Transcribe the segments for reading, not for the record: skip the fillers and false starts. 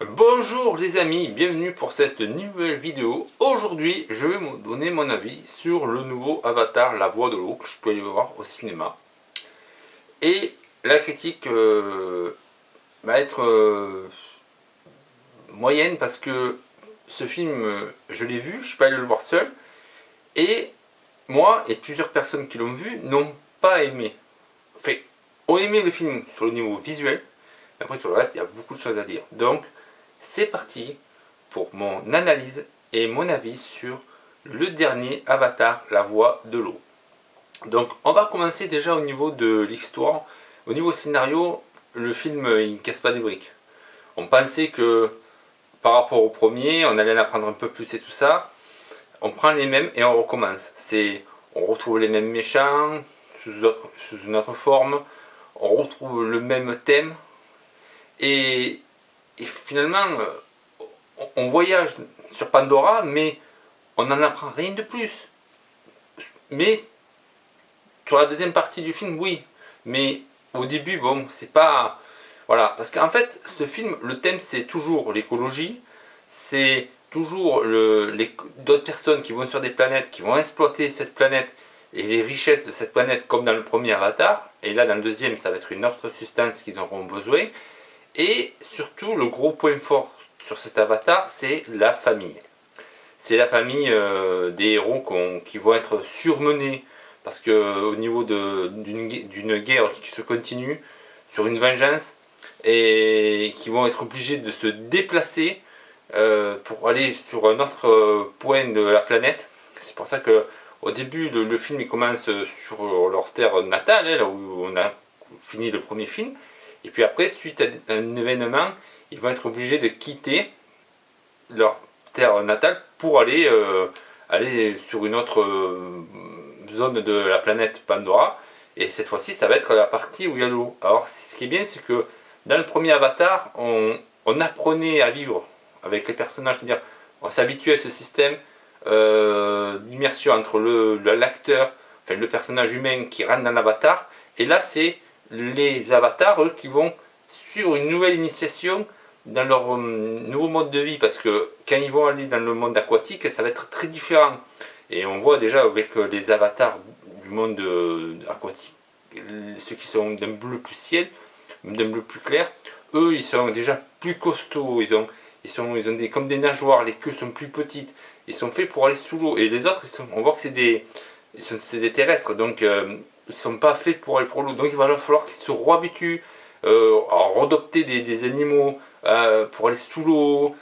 Bonjour les amis, bienvenue pour cette nouvelle vidéo. Aujourd'hui, je vais vous donner mon avis sur le nouveau Avatar, La Voix de l'eau, que je peux aller voir au cinéma. Et la critique va être moyenne parce que ce film, je l'ai vu, je suis pas allé le voir seul. Et moi et plusieurs personnes qui l'ont vu n'ont pas aimé. Enfin, ont aimé le film sur le niveau visuel. Après sur le reste, il y a beaucoup de choses à dire. Donc, c'est parti pour mon analyse et mon avis sur le dernier Avatar, La Voix de l'eau. Donc on va commencer déjà au niveau de l'histoire. Au niveau scénario, le film il ne casse pas des briques. On pensait que par rapport au premier, on allait en apprendre un peu plus et tout ça. On prend les mêmes et on recommence. On retrouve les mêmes méchants sous une autre forme. On retrouve le même thème. Et finalement, on voyage sur Pandora, mais on n'en apprend rien de plus. Mais sur la deuxième partie du film, oui. Mais au début, bon, c'est pas... Voilà, parce qu'en fait, ce film, le thème, c'est toujours l'écologie, c'est toujours d'autres personnes qui vont sur des planètes, qui vont exploiter cette planète et les richesses de cette planète, comme dans le premier Avatar. Et là, dans le deuxième, ça va être une autre substance qu'ils auront besoin. Et surtout, le gros point fort sur cet Avatar, c'est la famille. C'est la famille des héros qui vont être surmenés parce que au niveau d'une guerre qui se continue sur une vengeance et qui vont être obligés de se déplacer pour aller sur un autre point de la planète. C'est pour ça que au début le film il commence sur leur terre natale, là où on a fini le premier film, et puis après suite à un événement ils vont être obligés de quitter leur terre natale pour aller sur une autre zone de la planète Pandora. Et cette fois-ci, ça va être la partie où il y a l'eau. Alors, ce qui est bien, c'est que dans le premier Avatar, on apprenait à vivre avec les personnages, c'est-à-dire on s'habituait à ce système d'immersion entre l'acteur, enfin le personnage humain qui rentre dans l'avatar, et là c'est les avatars, eux, qui vont suivre une nouvelle initiation dans leur nouveau mode de vie, parce que quand ils vont aller dans le monde aquatique, ça va être très différent. Et on voit déjà avec les avatars du monde aquatique, ceux qui sont d'un bleu plus ciel, d'un bleu plus clair, eux ils sont déjà plus costauds, ils ont comme des nageoires, les queues sont plus petites, ils sont faits pour aller sous l'eau. Et les autres, on voit que c'est des terrestres, donc ils sont pas faits pour aller pour l'eau. Donc il va falloir qu'ils se réhabituent à adopter des animaux pour aller sous l'eau.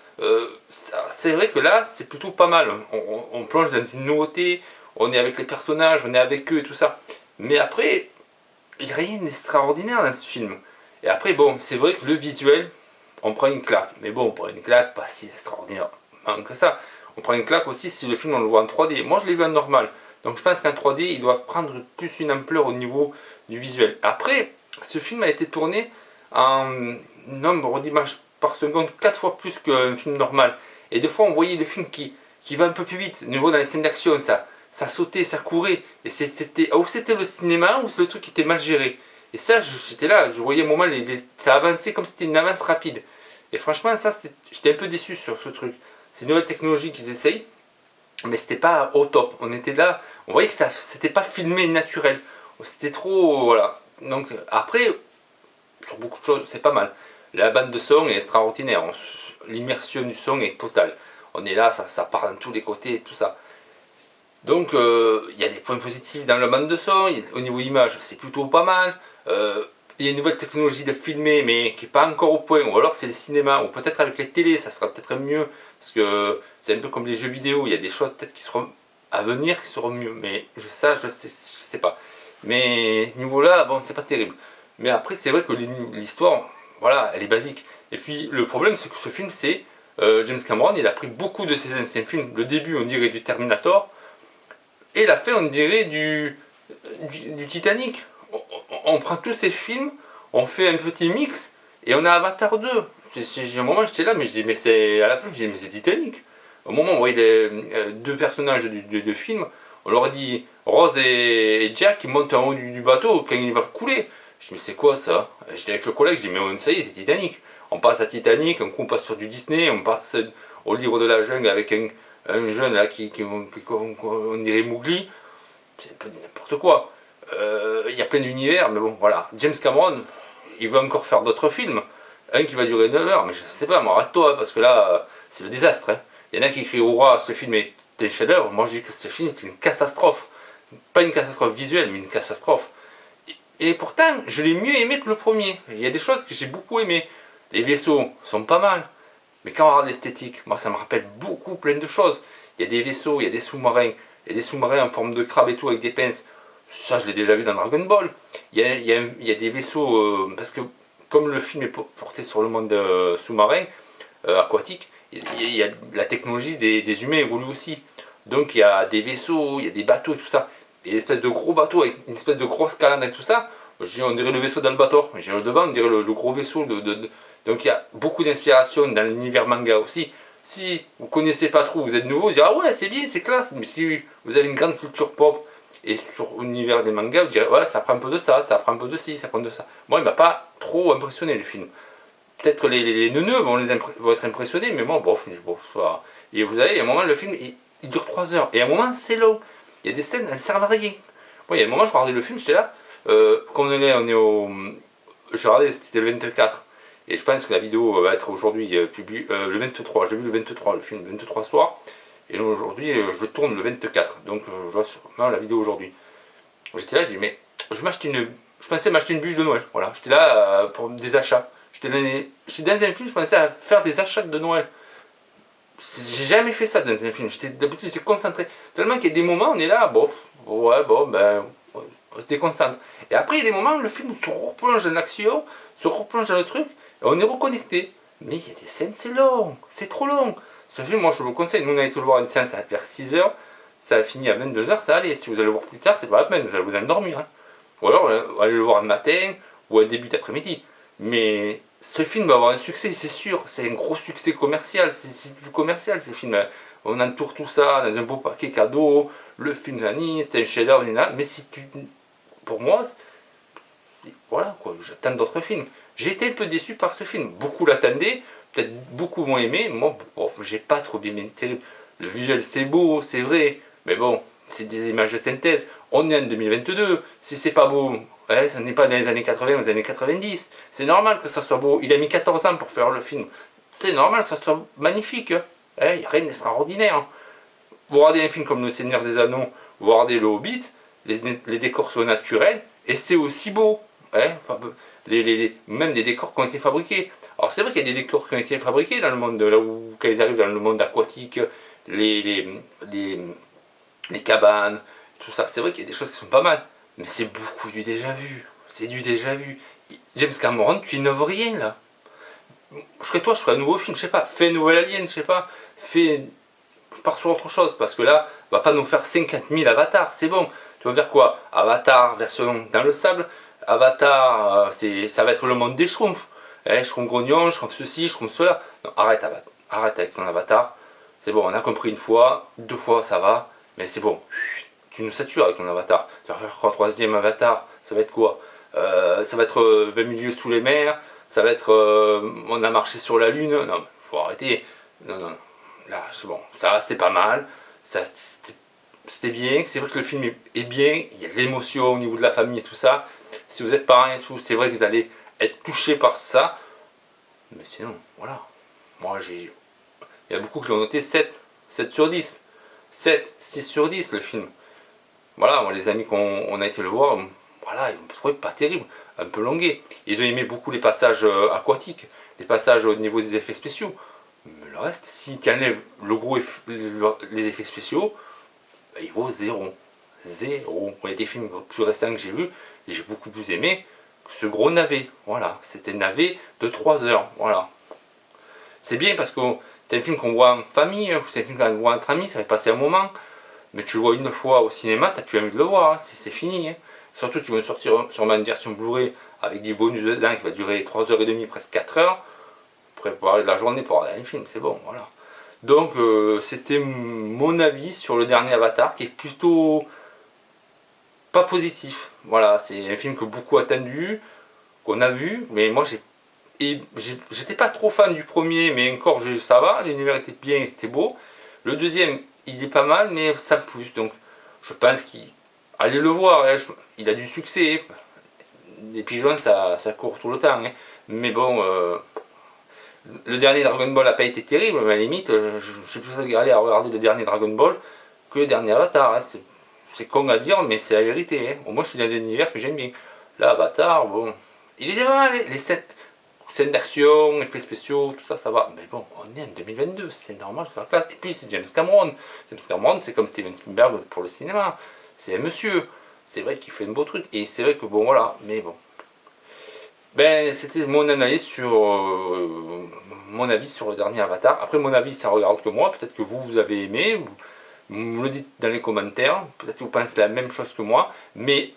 C'est vrai que là, c'est plutôt pas mal. On plonge dans une nouveauté, on est avec les personnages, on est avec eux et tout ça. Mais après, il n'y a rien d'extraordinaire dans ce film. Et après, bon, c'est vrai que le visuel, on prend une claque. Mais bon, on prend une claque pas si extraordinaire que ça. On prend une claque aussi si le film on le voit en 3D. Moi, je l'ai vu en normal. Donc je pense qu'en 3D, il doit prendre plus une ampleur au niveau du visuel. Après, ce film a été tourné en nombre d'images par seconde 4 fois plus qu'un film normal. Et des fois, on voyait le film qui va un peu plus vite. Au niveau dans les scènes d'action, ça sautait, ça courait. Et c'était le cinéma ou c'est le truc qui était mal géré. Et ça, j'étais là, je voyais un moment, ça avançait comme si c'était une avance rapide. Et franchement, ça, j'étais un peu déçu sur ce truc. C'est une nouvelle technologie qu'ils essayent, mais c'était pas au top. On était là, on voyait que c'était pas filmé naturel. C'était trop, voilà. Donc après, sur beaucoup de choses, c'est pas mal. La bande de son est extraordinaire. L'immersion du son est totale. On est là, ça part dans tous les côtés et tout ça. Donc il y a des points positifs dans la bande de son. Au niveau image, c'est plutôt pas mal. Il y a une nouvelle technologie de filmer, mais qui n'est pas encore au point. Ou alors c'est le cinéma, ou peut-être avec les télés, ça sera peut-être mieux. Parce que c'est un peu comme les jeux vidéo. Il y a des choses peut-être qui seront à venir qui seront mieux. Mais je sais pas. Mais ce niveau-là, bon, c'est pas terrible. Mais après, c'est vrai que l'histoire, voilà, elle est basique. Et puis, le problème, c'est que ce film, c'est James Cameron, il a pris beaucoup de ses anciens films. Le début, on dirait du Terminator, et la fin, on dirait du Titanic. On prend tous ces films, on fait un petit mix, et on a Avatar 2. À un moment, j'étais là, mais je dis, mais c'est à la fin, je dis, mais c'est Titanic. Au moment où on voyait les deux personnages du film, on leur a dit Rose et Jack, ils montent en haut du bateau quand il va couler. Je dis, mais c'est quoi ça? J'étais avec le collègue, je dis, mais ça y est, c'est Titanic. On passe à Titanic, un coup on passe sur du Disney, on passe au livre de la jungle avec un jeune là on dirait Mowgli. C'est un peu n'importe quoi. Il y a plein d'univers, mais bon, voilà. James Cameron, il veut encore faire d'autres films. Un qui va durer 9 heures, mais je sais pas, moi, arrête-toi, parce que là, c'est le désastre. Hein. Il y en a qui crient au roi, ce film est un chef-d'œuvre. Moi, je dis que ce film est une catastrophe. Pas une catastrophe visuelle, mais une catastrophe. Et pourtant, je l'ai mieux aimé que le premier. Il y a des choses que j'ai beaucoup aimées. Les vaisseaux sont pas mal. Mais quand on regarde l'esthétique, moi, ça me rappelle beaucoup plein de choses. Il y a des vaisseaux, il y a des sous-marins. Il y a des sous-marins en forme de crabe et tout, avec des pinces. Ça, je l'ai déjà vu dans Dragon Ball. Il y a des vaisseaux, parce que comme le film est porté sur le monde sous-marin, aquatique, il y a la technologie des humains évolue aussi. Donc il y a des vaisseaux, il y a des bateaux et tout ça. Et une espèce de gros bateau avec une espèce de grosse calandre et tout ça. On dirait le vaisseau d'Albator. J'ai le devant, on dirait le gros vaisseau. Donc il y a beaucoup d'inspiration dans l'univers manga aussi. Si vous ne connaissez pas trop, vous êtes nouveau, vous direz ah ouais c'est bien, c'est classe. Mais si vous avez une grande culture pop et sur l'univers des mangas, vous direz ouais ça prend un peu de ça, ça prend un peu de ci, ça prend de ça. Moi il m'a pas trop impressionné le film. Peut-être les neuneux vont être impressionnés, mais moi bof, ça. Et vous savez, il y a un moment le film il dure 3 heures. Et à un moment c'est long. Il y a des scènes, elles servent à rien. Moi il y a un moment je regardais le film, j'étais là, comme on est au. Je regardais, c'était le 24. Et je pense que la vidéo va être aujourd'hui publiée le 23. Je l'ai vu le 23, le film, le 23 soir. Et aujourd'hui, je tourne le 24. Donc, je vois sûrement la vidéo aujourd'hui. J'étais là, je dis, mais je pensais m'acheter une bûche de Noël. Voilà, j'étais là pour des achats. Je suis dans un film, je pensais à faire des achats de Noël. J'ai jamais fait ça dans un film. D'habitude, j'étais concentré. Tellement qu'il y a des moments, on est là, bon, ouais, bon, ben, on se déconcentre. Et après, il y a des moments où le film se replonge dans l'action, se replonge dans le truc, et on est reconnecté. Mais il y a des scènes, c'est long, c'est trop long. Ce film, moi, je vous le conseille. Nous, on a été le voir une séance vers 6 heures, ça a fini à 22 heures, ça allait. Si vous allez le voir plus tard, c'est pas la peine, vous allez vous endormir. Hein. Ou alors, allez le voir le matin, ou un début d'après-midi. Mais ce film va avoir un succès, c'est sûr. C'est un gros succès commercial. C'est du commercial, ce film. On entoure tout ça dans un beau paquet cadeau. Le film d'Annie, c'est un chef-d'œuvre, mais si tu. Pour moi, voilà quoi, j'attends d'autres films. J'ai été un peu déçu par ce film. Beaucoup l'attendaient, peut-être beaucoup vont aimer. Moi, bon, j'ai pas trop bien aimé. Le visuel c'est beau, c'est vrai, mais bon, c'est des images de synthèse. On est en 2022. Si c'est pas beau, hein, ça n'est pas dans les années 80 ou les années 90. C'est normal que ça soit beau. Il a mis 14 ans pour faire le film. C'est normal que ça soit magnifique. Hein. Il n'y a rien d'extraordinaire. Vous regardez un film comme Le Seigneur des Anneaux, vous regardez Le Hobbit, les décors sont naturels et c'est aussi beau. Hein. Même des décors qui ont été fabriqués. Alors c'est vrai qu'il y a des décors qui ont été fabriqués dans le monde, là où quand ils arrivent dans le monde aquatique, les, les, les cabanes, tout ça. C'est vrai qu'il y a des choses qui sont pas mal, mais c'est beaucoup du déjà vu. C'est du déjà vu. James Cameron, tu innoves rien là. Je serais toi, je ferais un nouveau film, je sais pas, fais un nouvel Alien, je sais pas, fais. Pars sur autre chose, parce que là, on va pas nous faire 50 000 avatars, c'est bon. Tu vas faire quoi? Avatar version dans le sable, Avatar, ça va être le monde des schtroumpfs. Schtroumpf grognon, schtroumpf ceci, schtroumpf cela. Non, arrête, arrête avec ton avatar. C'est bon, on a compris une fois, 2 fois ça va, mais c'est bon. Tu nous satures avec ton avatar. Tu vas faire quoi, troisième avatar? Ça va être quoi? Ça va être 20 milieux sous les mers, ça va être on a marché sur la lune. Non, faut arrêter. Non, non, non. Là, c'est bon, ça c'est pas mal, c'était bien, c'est vrai que le film est bien, il y a de l'émotion au niveau de la famille et tout ça. Si vous êtes parents et tout, c'est vrai que vous allez être touchés par ça, mais sinon, voilà. Moi, il y a beaucoup qui l'ont noté 7 sur 10, 7, 6 sur 10 le film. Voilà, moi, les amis qu'on a été le voir, voilà, ils l'ont trouvé pas terrible, un peu longué. Ils ont aimé beaucoup les passages aquatiques, les passages au niveau des effets spéciaux. Mais le reste, si tu enlèves les effets spéciaux, ben, il vaut 0. 0. Il y a des films plus récents que j'ai vus, et j'ai beaucoup plus aimé que ce gros navet. Voilà, c'était un navet de 3 heures. Voilà. C'est bien parce que c'est un film qu'on voit en famille, c'est un film qu'on voit entre amis, ça va passer un moment. Mais tu le vois une fois au cinéma, tu n'as plus envie de le voir, hein. C'est fini. Hein. Surtout qu'ils vont sortir sûrement une version Blu-ray avec des bonus dedans qui va durer 3h30, presque 4 heures. Préparer de la journée pour regarder un film, c'est bon, voilà. Donc c'était mon avis sur le dernier Avatar qui est plutôt pas positif. Voilà, c'est un film que beaucoup attendu, qu'on a vu, mais moi Et j'étais pas trop fan du premier, mais encore ça va, l'univers était bien, c'était beau. Le deuxième, il est pas mal, mais ça me pousse, donc je pense qu'il... Allez le voir, hein, il a du succès. Les pigeons, ça court tout le temps. Hein. Mais bon, le dernier Dragon Ball n'a pas été terrible, mais à la limite, je suis plus regardé à regarder le dernier Dragon Ball que le dernier Avatar. Hein. C'est con à dire, mais c'est la vérité. Hein. Au moins, c'est dans un univers que j'aime bien. Là, Avatar, bon, il est pas mal, les scènes d'action, effets spéciaux, tout ça, ça va. Mais bon, on est en 2022, c'est normal, c'est la classe. Et puis, c'est James Cameron. James Cameron, c'est comme Steven Spielberg pour le cinéma. C'est un monsieur. C'est vrai qu'il fait un beau truc. Et c'est vrai que bon, voilà, mais bon. Ben, c'était mon analyse sur mon avis sur le dernier Avatar. Après, mon avis, ça regarde que moi. Peut-être que vous avez aimé. Vous me le dites dans les commentaires. Peut-être que vous pensez la même chose que moi. Mais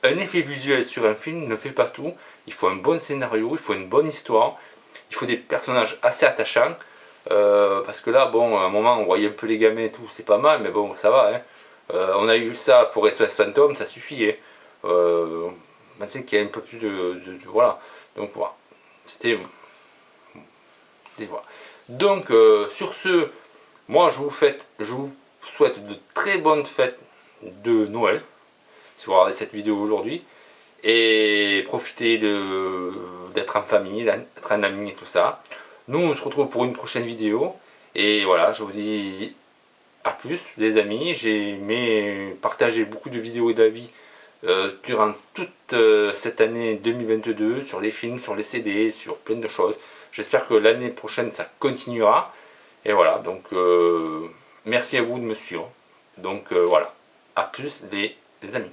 un effet visuel sur un film ne fait pas tout. Il faut un bon scénario, il faut une bonne histoire. Il faut des personnages assez attachants. Parce que là, bon, à un moment, on voyait un peu les gamins et tout. C'est pas mal, mais bon, ça va. Hein. On a eu ça pour SOS Phantom, ça suffit. Hein. On sait qu'il y a un peu plus voilà. Donc voilà. C'était voilà. Donc sur ce, moi je vous souhaite de très bonnes fêtes de Noël. Si vous regardez cette vidéo aujourd'hui. Et profitez d'être en famille, d'être en ami et tout ça. Nous on se retrouve pour une prochaine vidéo. Et voilà, je vous dis à plus les amis. J'ai partagé beaucoup de vidéos d'avis durant toute cette année 2022 sur les films, sur les CD, sur plein de choses. J'espère que l'année prochaine ça continuera. Et voilà, donc merci à vous de me suivre. Donc voilà, à plus les amis.